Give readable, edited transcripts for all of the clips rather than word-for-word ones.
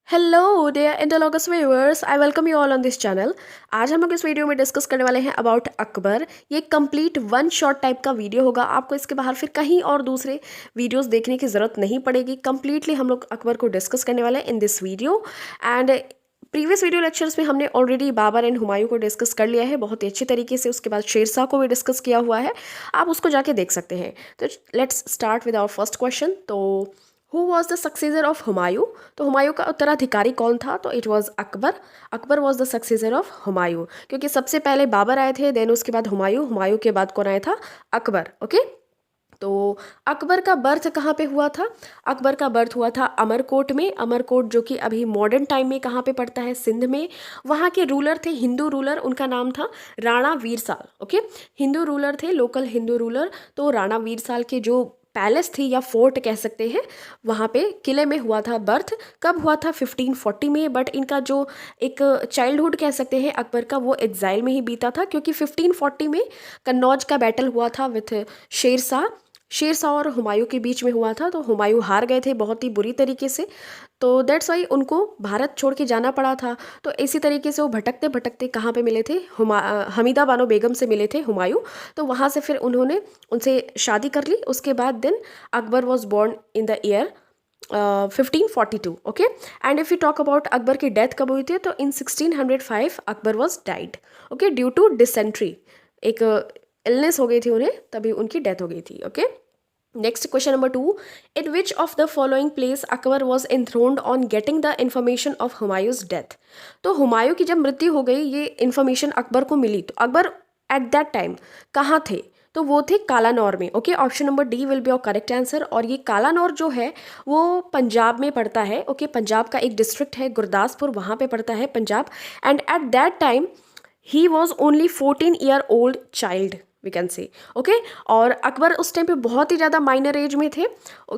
Hello dear Interlogus viewers, I welcome you all on this channel. आज हम लोग इस वीडियो में डिस्कस करने वाले हैं अबाउट अकबर। ये कंप्लीट वन शॉट टाइप का वीडियो होगा। आपको इसके बाहर फिर कहीं और दूसरे वीडियोस देखने की ज़रूरत नहीं पड़ेगी। कंप्लीटली हम लोग अकबर को डिस्कस करने वाले हैं in this video. And previous video lectures में हमने ऑलरेडी बाबर एंड हुमायूं को डिस्कस कर लिया है बहुत ही अच्छी तरीके से। उसके बाद शेरशाह को भी डिस्कस किया हुआ है, आप उसको जाके देख सकते हैं। तो let's start with our first question. तो who was the successor of Humayun? तो हुमायूं का उत्तराधिकारी कौन था? तो it was Akbar. Akbar was the successor of Humayun, क्योंकि सबसे पहले बाबर आए थे, देन उसके बाद हुमायूं, हुमायूं के बाद कौन आया था? अकबर। ओके। तो अकबर का बर्थ कहाँ पे हुआ था? अकबर का बर्थ हुआ था अमरकोट में। अमरकोट जो कि अभी मॉडर्न टाइम में कहाँ पे पड़ता है? सिंध में। वहाँ के रूलर थे हिंदू रूलर, उनका नाम था राणा वीरसाल। ओके, हिंदू रूलर थे, लोकल हिंदू रूलर। तो राणा वीरसाल के जो पैलेस थी या फोर्ट कह सकते हैं, वहाँ पे किले में हुआ था बर्थ। कब हुआ था? 1540 में। बट इनका जो एक चाइल्डहुड कह सकते हैं अकबर का, वो एग्जाइल में ही बीता था, क्योंकि 1540 में कन्नौज का बैटल हुआ था विथ शेरशाह। शेरशाह और हुमायूं के बीच में हुआ था। तो हुमायूं हार गए थे बहुत ही बुरी तरीके से, तो दैट्स वाई उनको भारत छोड़ के जाना पड़ा था। तो इसी तरीके से वो भटकते भटकते कहाँ पे मिले थे? हमीदा बानो बेगम से मिले थे हुमायूं। तो वहाँ से फिर उन्होंने उनसे शादी कर ली। उसके बाद then Akbar was born in the year 1542। Okay. And if you talk about Akbar की डेथ कब हुई थी, तो in 1605 Akbar was died. Okay, due to dysentery, एक इलनेस हो गई थी उन्हें, तभी उनकी डेथ हो गई थी। Okay. Next question number 2, in which of the following place Akbar was enthroned on getting the information of Humayun's death? तो हुमायूं की जब मृत्यु हो गई, ये इन्फॉर्मेशन अकबर को मिली, तो अकबर एट दैट टाइम कहाँ थे? तो वो थे कालानौर में। Okay, option number D will be your correct answer. और ये कालानौर जो है वो पंजाब में पड़ता है। ओके, पंजाब का एक डिस्ट्रिक्ट है गुरदासपुर, वहाँ पे पड़ता है Punjab. And at that time he was only 14 year old child, we can say. Okay. और अकबर उस टाइम पे बहुत ही ज़्यादा माइनर एज में थे।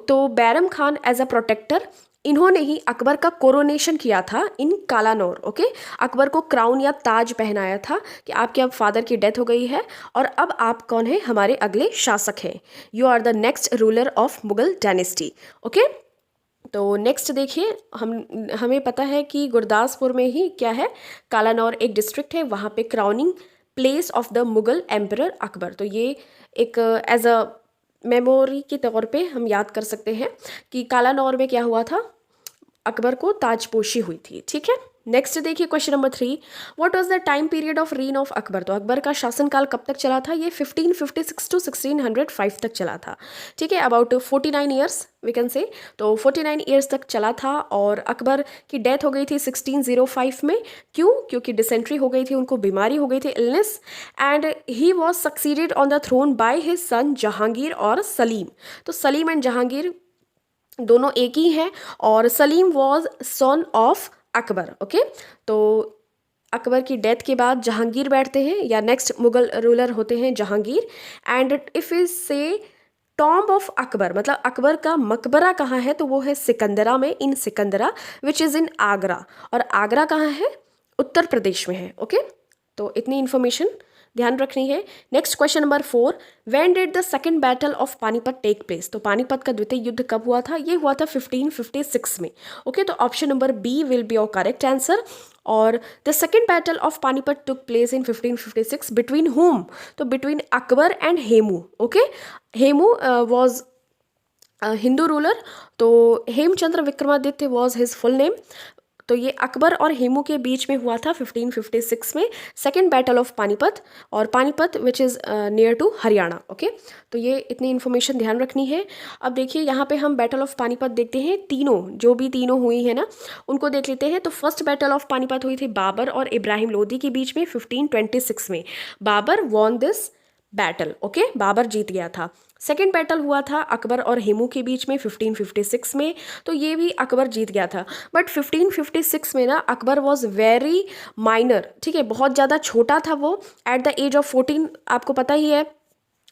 तो Bairam Khan as a protector, इन्होंने ही अकबर का कोरोनेशन किया था इन कालानौर। ओके, अकबर को क्राउन या ताज पहनाया था कि आपके अब फादर की डेथ हो गई है और अब आप कौन है? हमारे अगले शासक हैं। You are the next ruler of Mughal dynasty. Okay. तो नेक्स्ट देखिए, हमें पता है कि गुरदासपुर में ही क्या है? कालानौर एक डिस्ट्रिक्ट है, वहाँ पे crowning place of the Mughal emperor Akbar. तो ये एक एज अ मेमोरी के तौर पे हम याद कर सकते हैं कि कालानौर में क्या हुआ था, अकबर को ताजपोशी हुई थी। ठीक है। नेक्स्ट देखिए question number 3, what was the time period of reign of Akbar? तो अकबर का शासनकाल कब तक चला था? ये 1556 टू 1605 तक चला था। ठीक है, अबाउट 49 ईयर्स वी कैन से। तो 49 ईयर्स तक चला था। और अकबर की डेथ हो गई थी 1605 में। क्यों? क्योंकि डिसेंट्री हो गई थी, उनको बीमारी हो गई थी, illness. And he was succeeded on the throne by his son Jahangir और सलीम। तो सलीम एंड जहांगीर दोनों एक ही हैं। और Salim was son of Akbar. Okay. तो अकबर की डेथ के बाद जहांगीर बैठते हैं, या नेक्स्ट मुगल रूलर होते हैं जहांगीर। एंड इफ इज से टॉम्ब ऑफ अकबर, मतलब अकबर का मकबरा कहाँ है? तो वो है सिकंदरा में, in Sikandra which is in Agra. और आगरा कहाँ है? उत्तर प्रदेश में है। ओके। तो इतनी इन्फॉर्मेशन ध्यान रखनी है। Next question number 4, when did the second battle of Panipat take place? तो पानीपत का द्वितीय युद्ध कब हुआ था? ये हुआ था 1556 में। ओके, तो option number B will be your correct answer. और the second battle of Panipat took place in 1556 between whom? तो between Akbar and Hemu. Okay, Hemu was Hindu ruler. तो Hemchandra Vikramaditya was his full name. तो ये अकबर और हेमू के बीच में हुआ था 1556 में, सेकेंड बैटल ऑफ पानीपत। और Panipat which is near to Haryana. Okay, तो ये इतनी इन्फॉर्मेशन ध्यान रखनी है। अब देखिए यहाँ पे हम बैटल ऑफ पानीपत देखते हैं, तीनों जो भी तीनों हुई है ना, उनको देख लेते हैं। तो फर्स्ट बैटल ऑफ पानीपत हुई थी बाबर और इब्राहिम लोदी के बीच में 1526 में। Babar won this battle. Okay, Babar जीत गया था। सेकेंड बैटल हुआ था अकबर और हेमू के बीच में 1556 में, तो ये भी अकबर जीत गया था। बट 1556 में ना अकबर वॉज वेरी माइनर। ठीक है, बहुत ज़्यादा छोटा था वो, एट द एज ऑफ 14। आपको पता ही है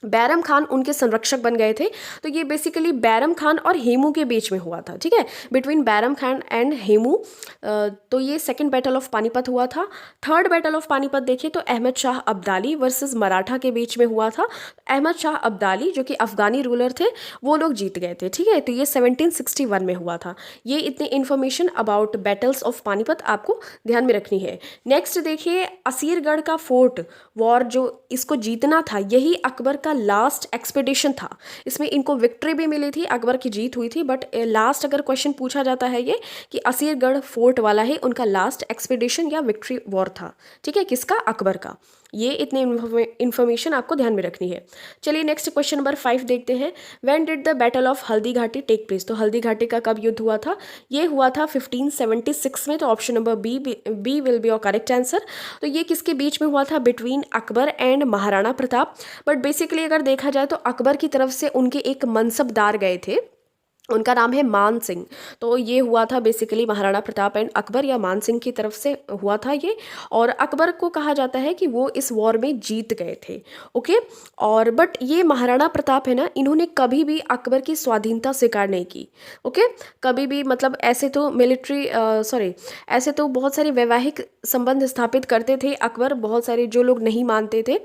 बैरम खान उनके संरक्षक बन गए थे। तो ये बेसिकली बैरम खान और हेमू के बीच में हुआ था, ठीक है, बिटवीन बैरम खान एंड हेमू। तो ये सेकंड बैटल ऑफ पानीपत हुआ था। थर्ड बैटल ऑफ पानीपत देखिए तो अहमद शाह अब्दाली वर्सेस मराठा के बीच में हुआ था। अहमद शाह अब्दाली जो कि अफगानी रूलर थे वो लोग जीत गए थे, ठीक है। तो ये 1761 में हुआ था। ये इतनी information about battles of Panipat आपको ध्यान में रखनी है। नेक्स्ट देखिए असीरगढ़ का फोर्ट वॉर जो इसको जीतना था, यही अकबर का लास्ट एक्सपेडिशन था। इसमें इनको विक्ट्री भी मिली थी, अकबर की जीत हुई थी, बट लास्ट अगर क्वेश्चन पूछा जाता है ये कि असीरगढ़ फोर्ट वाला ही उनका लास्ट एक्सपेडिशन या विक्ट्री वॉर था, ठीक है, किसका, अकबर का। ये इतनी इन्फॉर्मेशन आपको ध्यान में रखनी है। चलिए नेक्स्ट क्वेश्चन नंबर 5 देखते हैं। When did the battle of Haldi Ghati take place? तो हल्दी घाटी का कब युद्ध हुआ था? ये हुआ था 1576 में। तो option number B will be your correct answer. तो ये किसके बीच में हुआ था? Between Akbar and Maharana Pratap. But basically अगर देखा जाए तो अकबर की तरफ से उनके एक मनसबदार गए थे, उनका नाम है मान सिंह। तो ये हुआ था बेसिकली महाराणा प्रताप एंड अकबर या मान सिंह की तरफ से हुआ था ये। और अकबर को कहा जाता है कि वो इस वॉर में जीत गए थे, ओके। और बट ये महाराणा प्रताप है ना, इन्होंने कभी भी अकबर की स्वाधीनता स्वीकार नहीं की, ओके। कभी भी, मतलब ऐसे तो ऐसे तो बहुत सारे वैवाहिक संबंध स्थापित करते थे अकबर, बहुत सारे जो लोग नहीं मानते थे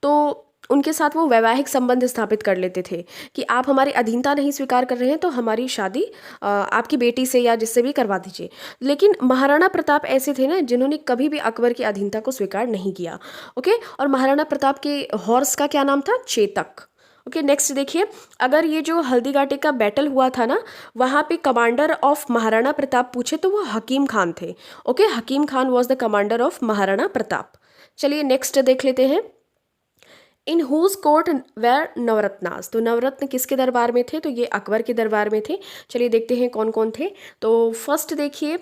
तो उनके साथ वो वैवाहिक संबंध स्थापित कर लेते थे कि आप हमारी अधीनता नहीं स्वीकार कर रहे हैं तो हमारी शादी आपकी बेटी से या जिससे भी करवा दीजिए। लेकिन महाराणा प्रताप ऐसे थे ना जिन्होंने कभी भी अकबर की अधीनता को स्वीकार नहीं किया, ओके। और महाराणा प्रताप के हॉर्स का क्या नाम था? चेतक, ओके। नेक्स्ट देखिए, अगर ये जो हल्दी घाटी का बैटल हुआ था ना, वहाँ पे कमांडर ऑफ महाराणा प्रताप पूछे तो वो हकीम खान थे, okay. Hakim Khan was the commander of Maharana Pratap. चलिए नेक्स्ट देख लेते हैं। In whose court were Navratnas? तो नवरत्न किसके दरबार में थे? तो ये अकबर के दरबार में थे। चलिए देखते हैं कौन कौन थे। तो फर्स्ट देखिए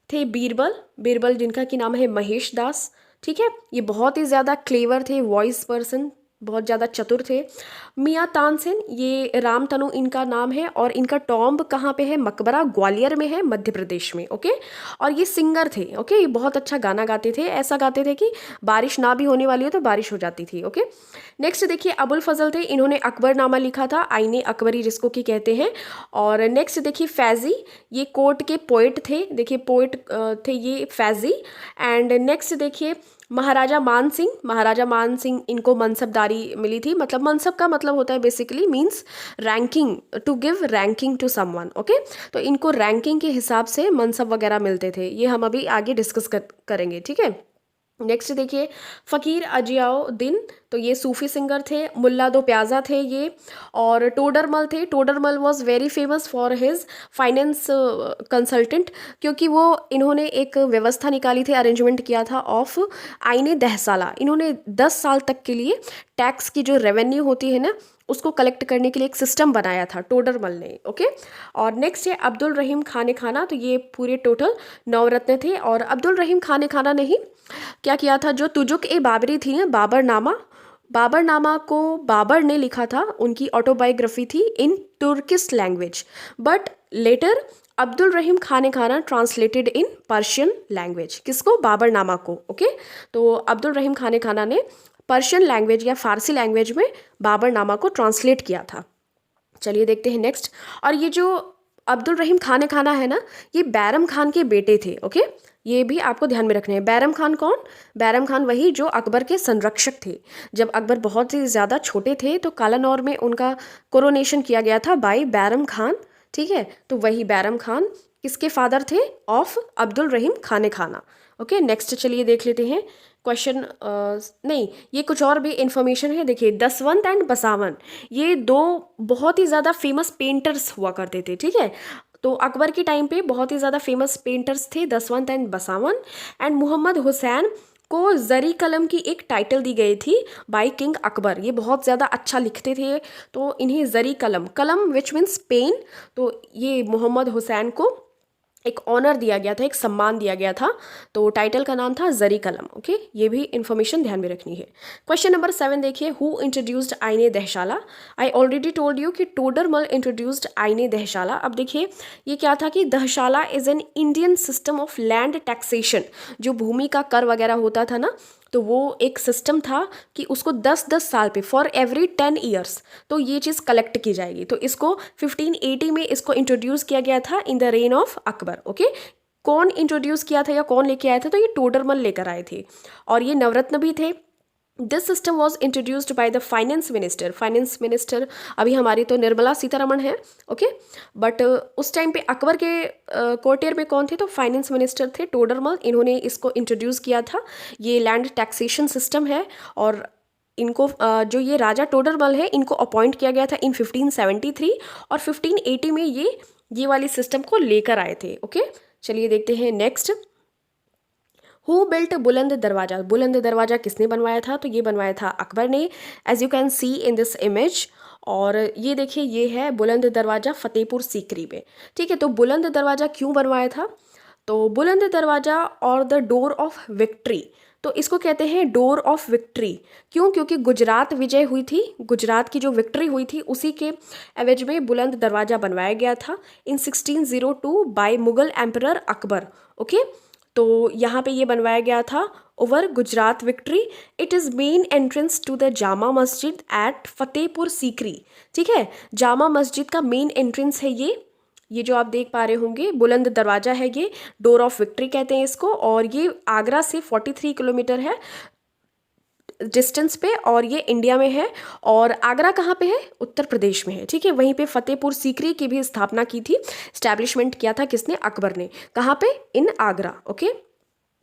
थे बीरबल, बीरबल जिनका की नाम है महेश दास, ठीक है। ये बहुत ही ज़्यादा क्लेवर थे, वॉइस पर्सन, बहुत ज़्यादा चतुर थे। मियाँ तानसेन, ये रामतनु इनका नाम है और इनका टॉम्ब कहाँ पे है? मकबरा ग्वालियर में है, मध्य प्रदेश में, ओके। और ये सिंगर थे, ओके। ये बहुत अच्छा गाना गाते थे, ऐसा गाते थे कि बारिश ना भी होने वाली हो तो बारिश हो जाती थी, ओके। नेक्स्ट देखिए अबुल फजल थे, इन्होंने अकबरनामा लिखा था, आईने अकबरी जिसको कि कहते हैं। और नेक्स्ट देखिए फैजी, ये कोर्ट के पोइट थे, देखिए पोइट थे ये फैजी। एंड नेक्स्ट देखिए महाराजा मान सिंह, महाराजा मान सिंह इनको मनसबदारी मिली थी। मतलब मनसब का मतलब होता है basically means ranking, to give ranking to someone, okay. तो इनको रैंकिंग के हिसाब से मनसब वगैरह मिलते थे, ये हम अभी आगे डिस्कस करेंगे, ठीक है। नेक्स्ट देखिए फ़कीर अजियाउद्दीन, तो ये सूफी सिंगर थे। मुल्ला दो प्याजा थे ये। और टोडरमल थे, Todarmal was very famous for his finance consultant, क्योंकि वो इन्होंने एक व्यवस्था निकाली थी, अरेंजमेंट किया था ऑफ आईने दहसाला। इन्होंने 10 साल तक के लिए टैक्स की जो रेवेन्यू होती है ना उसको कलेक्ट करने के लिए एक सिस्टम बनाया था टोडरमल ने, ओके। और नेक्स्ट है अब्दुल रहीम खाने खाना, तो ये पूरे टोटल 9 रत्न थे। और अब्दुल रहीम खाने खाना ने ही क्या किया था, जो तुजुक ए बाबरी थी ना, बाबरनामा को बाबर ने लिखा था, उनकी ऑटोबायोग्राफी थी in Turkish language. But later Abdul Rahim Khane Khana translated in Persian language, किसको? बाबरनामा को, ओके। तो अब्दुल रहीम खाने खाना ने पर्शियन लैंग्वेज या फारसी लैंग्वेज में बाबरनामा को ट्रांसलेट किया था। चलिए देखते हैं नेक्स्ट। और ये जो अब्दुल रहीम खाने खाना है ना, ये बैरम खान के बेटे थे, ओके। ये भी आपको ध्यान में रखने हैं। बैरम खान कौन? बैरम खान वही जो अकबर के संरक्षक थे। जब अकबर बहुत ही ज़्यादा छोटे थे तो कालानौर में उनका कोरोनेशन किया गया था बाय बैरम खान, ठीक है। तो वही बैरम खान किसके फादर थे? ऑफ अब्दुल रहीम खाने खाना, ओके। नेक्स्ट चलिए देख लेते हैं क्वेश्चन। नहीं, ये कुछ और भी इंफॉर्मेशन है। देखिए दसवंत एंड बसावन, ये 2 बहुत ही ज़्यादा फेमस पेंटर्स हुआ करते थे, ठीक है। तो अकबर के टाइम पे बहुत ही ज़्यादा फेमस पेंटर्स थे दसवंत एंड बसावन। एंड मोहम्मद हुसैन को जरी कलम की एक टाइटल दी गई थी बाय किंग अकबर। ये बहुत ज़्यादा अच्छा लिखते थे तो इन्हें जरी कलम, कलम विच मीन्स पेन, तो ये मोहम्मद हुसैन को एक ऑनर दिया गया था, एक सम्मान दिया गया था। तो टाइटल का नाम था जरी कलम, ओके। ये भी इंफॉर्मेशन ध्यान में रखनी है। क्वेश्चन नंबर 7 देखिए, हु इंट्रोड्यूस्ड आईने दहशाला? आई ऑलरेडी टोल्ड यू कि टोडरमल इंट्रोड्यूस्ड आईने दहशाला। अब देखिए ये क्या था कि Dahshala is an Indian system of land taxation, जो भूमि का कर वगैरह होता था ना, तो वो एक सिस्टम था कि उसको 10-10 साल पे फॉर एवरी 10 ईयर्स तो ये चीज़ कलेक्ट की जाएगी। तो इसको 1580 में इसको इंट्रोड्यूस किया गया था in the rain of Akbar. Okay, कौन इंट्रोड्यूस किया था या कौन लेके आया था? तो ये टोडरमल लेकर आए थे और ये नवरत्न भी थे। This system was introduced by the finance minister. Finance minister अभी हमारी तो निर्मला सीतारमण है। ओके, बट उस टाइम पे अकबर के कोर्टियर में कौन थे? तो फाइनेंस मिनिस्टर थे टोडरमल। इन्होंने इसको इंट्रोड्यूस किया था। ये लैंड टैक्सेशन सिस्टम है और इनको जो ये राजा टोडरमल है इनको अपॉइंट किया गया था इन 1573 और 1580 में ये वाली सिस्टम को लेकर आए थे। ओके, चलिए देखते हैं नेक्स्ट। हु बिल्ट बुलंद दरवाज़ा? बुलंद दरवाज़ा किसने बनवाया था? तो ये बनवाया था अकबर ने, as you can see in this image. और ये देखिए, ये है बुलंद दरवाज़ा फतेहपुर सीकरी में। ठीक है, तो बुलंद दरवाज़ा क्यों बनवाया था? तो बुलंद दरवाज़ा और द डोर ऑफ विक्ट्री, तो इसको कहते हैं डोर ऑफ विक्ट्री। क्यों? क्योंकि गुजरात विजय हुई थी, गुजरात की जो विक्ट्री हुई थी उसी के एवज में बुलंद दरवाज़ा बनवाया गया था in 1602 by Mughal emperor Akbar. Okay, तो यहाँ पे ये बनवाया गया था over Gujarat victory. It is main entrance to the Jama Masjid at Fatehpur Sikri. ठीक है, जामा मस्जिद का मेन एंट्रेंस है ये जो आप देख पा रहे होंगे बुलंद दरवाज़ा है, ये डोर ऑफ विक्ट्री कहते हैं इसको। और ये आगरा से 43 किलोमीटर है डिस्टेंस पे और ये इंडिया में है। और आगरा कहाँ पे है? उत्तर प्रदेश में है। ठीक है, वहीं पे फतेहपुर सीकरी की भी स्थापना की थी, स्टैब्लिशमेंट किया था किसने? अकबर ने। कहाँ पे? इन आगरा। ओके,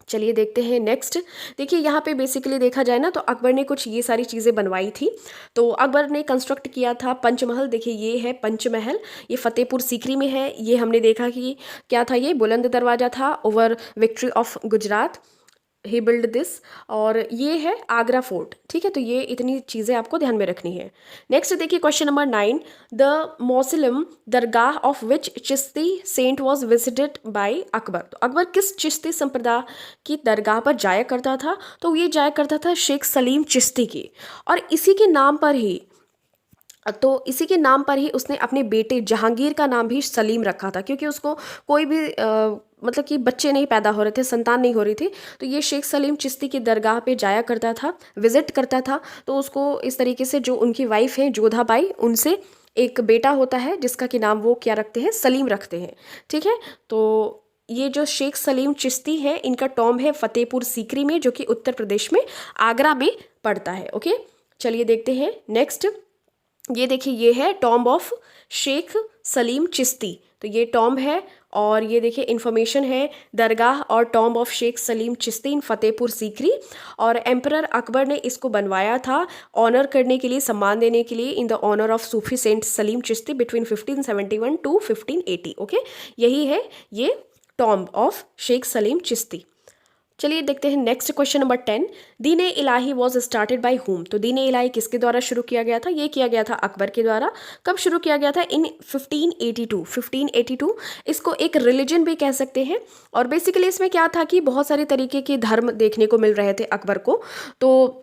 चलिए देखते हैं नेक्स्ट। देखिए यहाँ पे बेसिकली देखा जाए ना तो अकबर ने कुछ ये सारी चीज़ें बनवाई थी। तो अकबर ने कंस्ट्रक्ट किया था पंचमहल। देखिए ये है पंचमहल, ये फतेहपुर सीकरी में है। ये हमने देखा कि क्या था, ये बुलंद दरवाज़ा था over victory of Gujarat, he build this. और ये है आगरा फोर्ट। ठीक है, तो ये इतनी चीज़ें आपको ध्यान में रखनी है। नेक्स्ट देखिए question number 9, the Muslim dargah of which Chishti saint was visited by Akbar? तो अकबर किस चिश्ती संप्रदाय की दरगाह पर जाया करता था? तो ये जाया करता था शेख सलीम चिश्ती की। और इसी के नाम पर ही उसने अपने बेटे जहांगीर का नाम भी सलीम रखा था, क्योंकि उसको कोई भी मतलब कि बच्चे नहीं पैदा हो रहे थे, संतान नहीं हो रही थी। तो ये शेख सलीम चिश्ती की दरगाह पे जाया करता था, विजिट करता था। तो उसको इस तरीके से जो उनकी वाइफ है जोधा बाई, उनसे एक बेटा होता है जिसका कि नाम वो क्या रखते हैं? सलीम रखते हैं। ठीक है, तो ये जो शेख सलीम चिश्ती है इनका टॉम्ब है फतेहपुर सीकरी में, जो कि उत्तर प्रदेश में आगरा में पड़ता है। ओके, चलिए देखते हैं नेक्स्ट। ये देखिए, ये है टॉम्ब ऑफ शेख सलीम चिश्ती। तो ये टॉम्ब है और ये देखिए इन्फॉर्मेशन है दरगाह और टॉम्ब ऑफ शेख सलीम चिश्ती इन फतेहपुर सीकरी। और एम्परर अकबर ने इसको बनवाया था ऑनर करने के लिए, सम्मान देने के लिए, in the honour of Sufi saint Salim Chishti between 1571 to 1580। Okay, यही है ये टॉम्ब ऑफ शेख सलीम चिश्ती। चलिए देखते हैं next question number 10, Din e Ilahi was started by whom? तो दीन ए इलाही किसके द्वारा शुरू किया गया था? ये किया गया था अकबर के द्वारा। कब शुरू किया गया था? इन 1582। इसको एक रिलीजन भी कह सकते हैं। और बेसिकली इसमें क्या था कि बहुत सारे तरीके के धर्म देखने को मिल रहे थे अकबर को, तो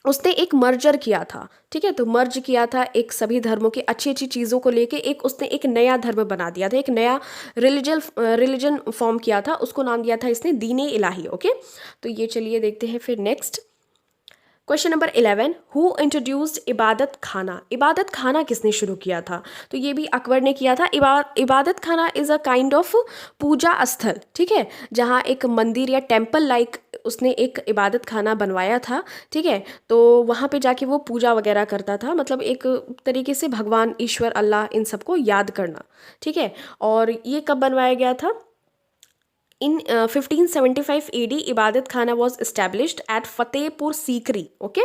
उसने एक मर्जर किया था। ठीक है, तो मर्ज किया था एक सभी धर्मों की अच्छी अच्छी चीज़ों को लेके, उसने एक नया धर्म बना दिया था, एक नया रिलीजन फॉर्म किया था, उसको नाम दिया था इसने दीन ए इलाही। ओके, तो ये चलिए देखते हैं फिर next question number 11, who introduced इबादत खाना? इबादत खाना किसने शुरू किया था? तो ये भी अकबर ने किया था। इबादत खाना इज़ अ काइंड ऑफ पूजा स्थल। ठीक है, जहाँ एक मंदिर या टेम्पल लाइक उसने एक इबादत खाना बनवाया था। ठीक है, तो वहाँ पे जाके वो पूजा वगैरह करता था, मतलब एक तरीके से भगवान ईश्वर अल्लाह इन सबको याद करना। ठीक है, और ये कब बनवाया गया था? इन 1575 AD Ibadat Khana was established at Fatehpur Sikri. Okay,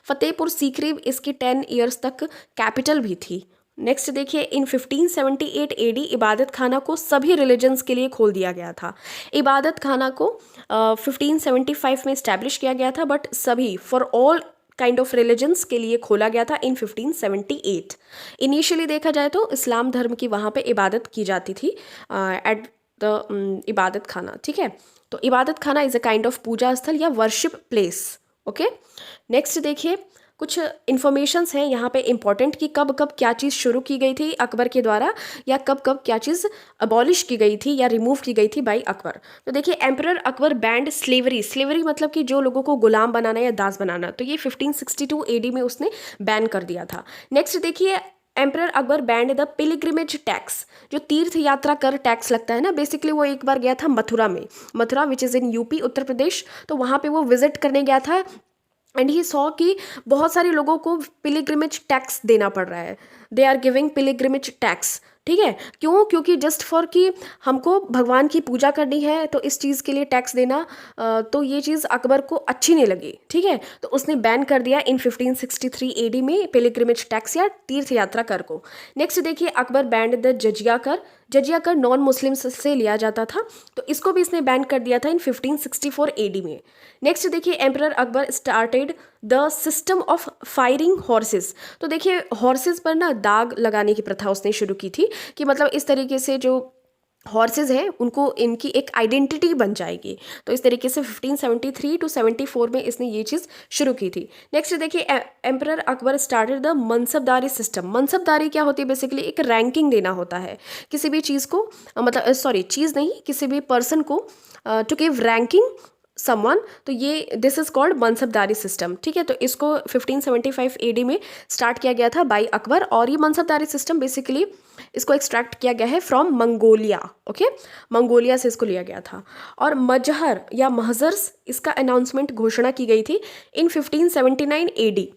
Fatehpur Sikri इसकी 10 ईयर्स तक कैपिटल भी थी। नेक्स्ट देखिए, इन 1578 AD इबादत खाना को सभी रिलीजन्स के लिए खोल दिया गया था। इबादत खाना को 1575 में इस्टेब्लिश किया गया था, बट सभी for all kind of religions के लिए खोला गया था इन 1578। इनिशियली देखा जाए तो इस्लाम धर्म की वहाँ पे इबादत की जाती थी एट द इबादत खाना। ठीक है, तो इबादत खाना इज़ अ काइंड ऑफ पूजा स्थल या वर्शिप प्लेस। ओके, नेक्स्ट देखिए, कुछ इन्फॉर्मेशंस हैं यहाँ पे इम्पॉर्टेंट कि कब कब क्या चीज़ शुरू की गई थी अकबर के द्वारा, या कब कब क्या चीज़ अबॉलिश की गई थी या रिमूव की गई थी बाय अकबर। तो देखिए, emperor Akbar band slavery, slavery मतलब कि जो लोगों को गुलाम बनाना या दास बनाना, तो ये 1562 एडी में उसने बैन कर दिया था। नेक्स्ट देखिए, emperor Akbar band the pilgrimage tax, जो तीर्थ यात्रा कर टैक्स लगता है ना, बेसिकली वो एक बार गया था मथुरा में, Mathura which is in UP Uttar Pradesh, तो वहाँ पे वो विजिट करने गया था एंड ही सॉ कि बहुत सारे लोगों को पिलिग्रिमेज टैक्स देना पड़ रहा है, they are giving pilgrimage tax. ठीक है, क्यों? क्योंकि जस्ट फॉर कि हमको भगवान की पूजा करनी है तो इस चीज़ के लिए टैक्स देना, तो ये चीज़ अकबर को अच्छी नहीं लगी। ठीक है, तो उसने बैन कर दिया इन 1563 एडी में पिलिग्रिमेज टैक्स या तीर्थ यात्रा कर को। नेक्स्ट देखिए, अकबर बैंड द जजिया कर, जजिया कर नॉन मुस्लिम्स से लिया जाता था, तो इसको भी इसने बैन कर दिया था इन 1564 एडी में। नेक्स्ट देखिए, emperor Akbar started the system of firing horses, तो देखिए हॉर्सेस पर ना दाग लगाने की प्रथा उसने शुरू की थी, कि मतलब इस तरीके से जो हॉर्सेस हैं उनको इनकी एक आइडेंटिटी बन जाएगी, तो इस तरीके से 1573 टू 74 में इसने ये चीज़ शुरू की थी। नेक्स्ट देखिए, emperor Akbar started the Mansabdari system. Mansabdari क्या होती है? बेसिकली एक रैंकिंग देना होता है किसी भी चीज़ को, मतलब सॉरी चीज़ नहीं, किसी भी पर्सन को टू गिव रैंकिंग समवन, तो ये दिस इज कॉल्ड मनसबदारी सिस्टम। ठीक है, तो इसको 1575 एडी में स्टार्ट किया गया था बाय अकबर, और ये मनसबदारी सिस्टम बेसिकली इसको एक्सट्रैक्ट किया गया है फ्रॉम मंगोलिया। ओके, मंगोलिया से इसको लिया गया था। और मजहर या महजर्स, इसका अनाउंसमेंट घोषणा की गई थी इन 1579 एडी।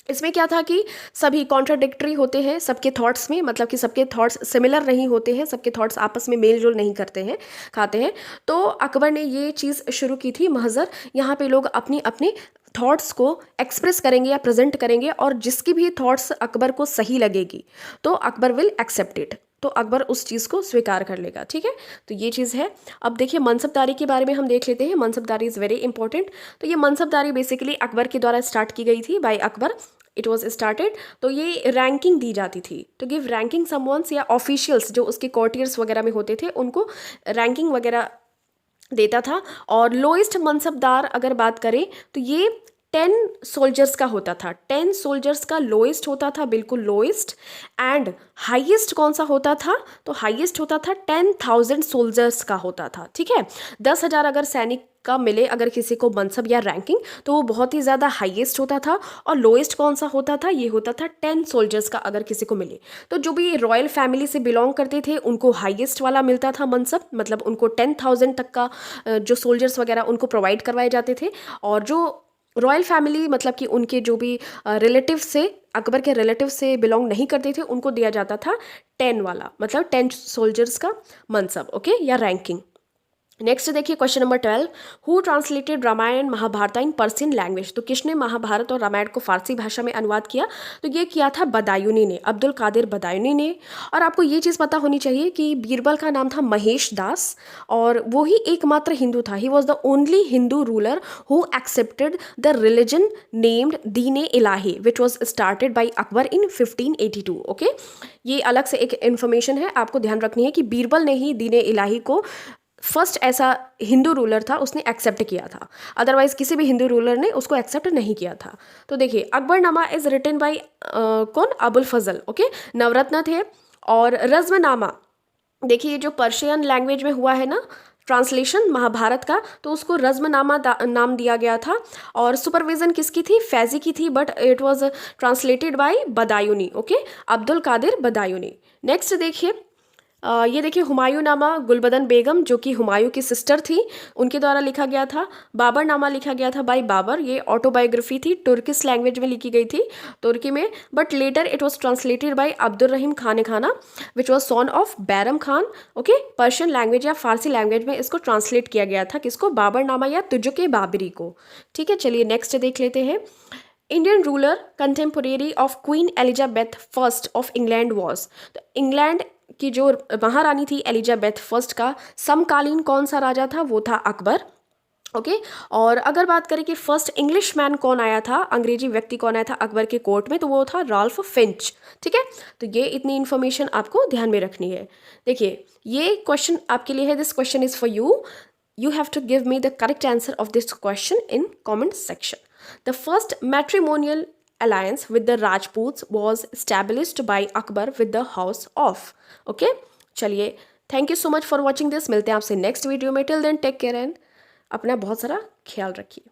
इसमें क्या था कि सभी कॉन्ट्राडिक्टरी होते हैं सबके थॉट्स में, मतलब कि सबके थॉट्स सिमिलर नहीं होते हैं, सबके थॉट्स आपस में मेल जोल नहीं करते हैं, खाते हैं। तो अकबर ने ये चीज़ शुरू की थी महजर, यहाँ पे लोग अपनी अपने थॉट्स को एक्सप्रेस करेंगे या प्रेजेंट करेंगे, और जिसकी भी थॉट्स अकबर को सही लगेगी तो अकबर विल एक्सेप्ट इट, तो अकबर उस चीज़ को स्वीकार कर लेगा। ठीक है, तो ये चीज़ है। अब देखिए मनसबदारी के बारे में हम देख लेते हैं। मनसबदारी इज़ वेरी इंपॉर्टेंट। तो ये मनसबदारी बेसिकली अकबर के द्वारा स्टार्ट की गई थी by Akbar, it was started. तो ये रैंकिंग दी जाती थी, तो गिव रैंकिंग समवंस, या ऑफिशियल्स जो उसके कोर्टियर्स वगैरह में होते थे उनको रैंकिंग वगैरह देता था। और लोएस्ट मनसबदार अगर बात करें तो ये 10 सोल्जर्स का होता था, 10 सोल्जर्स का लोएस्ट होता था, बिल्कुल लोएस्ट। एंड हाईएस्ट कौन सा होता था? तो हाईएस्ट होता था 10,000 सोल्जर्स का होता था। ठीक है, 10,000 अगर सैनिक का मिले अगर किसी को मनसब या रैंकिंग, तो वो बहुत ही ज़्यादा हाईएस्ट होता था। और लोएस्ट कौन सा होता था? ये होता था 10 सोल्जर्स का अगर किसी को मिले। तो जो भी रॉयल फैमिली से बिलोंग करते थे उनको हाईएस्ट वाला मिलता था मनसब, मतलब उनको 10,000 तक का जो सोल्जर्स वगैरह उनको प्रोवाइड करवाए जाते थे। और जो रॉयल फैमिली मतलब कि उनके जो भी रिलेटिव से, अकबर के रिलेटिव से बिलोंग नहीं करते थे, उनको दिया जाता था 10 वाला, मतलब 10 सोल्जर्स का मनसब। ओके, या रैंकिंग। नेक्स्ट देखिए question number 12, who translated Ramayan and Mahabharat in Persian language, तो किसने महाभारत और रामायण को फारसी भाषा में अनुवाद किया? तो ये किया था बदायूनी ने, अब्दुल कादिर बदायूनी ने। और आपको ये चीज़ पता होनी चाहिए कि बीरबल का नाम था महेश दास, और वो ही एकमात्र हिंदू था, he was the only Hindu ruler who accepted the religion named Din e Ilahi which was started by Akbar in 1582। Okay, ये अलग से एक इन्फॉर्मेशन है, आपको ध्यान रखनी है कि बीरबल ने ही दीन ए इलाही को फर्स्ट ऐसा हिंदू रूलर था उसने एक्सेप्ट किया था, अदरवाइज किसी भी हिंदू रूलर ने उसको एक्सेप्ट नहीं किया था। तो देखिए अकबरनामा इज रिटन बाय कौन? अबुल फजल। ओके, नवरत्न थे। और रज़्मनामा, देखिए ये जो पर्शियन लैंग्वेज में हुआ है ना ट्रांसलेशन महाभारत का, तो उसको रज़्मनामा नाम दिया गया था। और सुपरविजन किसकी थी? फैजी की थी, but it was translated by Badayuni. Okay, Abdul Qadir Badayuni. Next देखिए ये देखिए हुमायूं नामा, गुलबदन बेगम जो कि हुमायूं की सिस्टर थी, उनके द्वारा लिखा गया था। बाबर नामा लिखा गया था बाय बाबर, ये ऑटोबायोग्राफी थी, तुर्किश लैंग्वेज में लिखी गई थी, तुर्की में, but later it was translated by Abdul Rahim Khan Khana which was son of Bairam Khan. Okay, Persian language या फारसी लैंग्वेज में इसको ट्रांसलेट किया गया था, किसको? बाबर नामा या तुजुके बाबरी को। ठीक है, चलिए नेक्स्ट देख लेते हैं। Indian ruler contemporary of queen Elizabeth first of England was, तो इंग्लैंड की जो महारानी थी एलिजाबेथ फर्स्ट का समकालीन कौन सा राजा था? वो था अकबर। ओके, और अगर बात करें कि फर्स्ट इंग्लिश मैन कौन आया था, अंग्रेजी व्यक्ति कौन आया था अकबर के कोर्ट में, तो वो था राल्फ फिंच। ठीक है, तो ये इतनी इन्फॉर्मेशन आपको ध्यान में रखनी है। देखिए ये क्वेश्चन आपके लिए है, this question is for you, you have to give me the correct answer of this question in comment section. The first matrimonial alliance with the Rajputs was established by Akbar with the house of. Okay, चलिए, thank you so much for watching this. मिलते हैं आपसे next video में। Till then take care and अपना बहुत सारा ख्याल रखिए।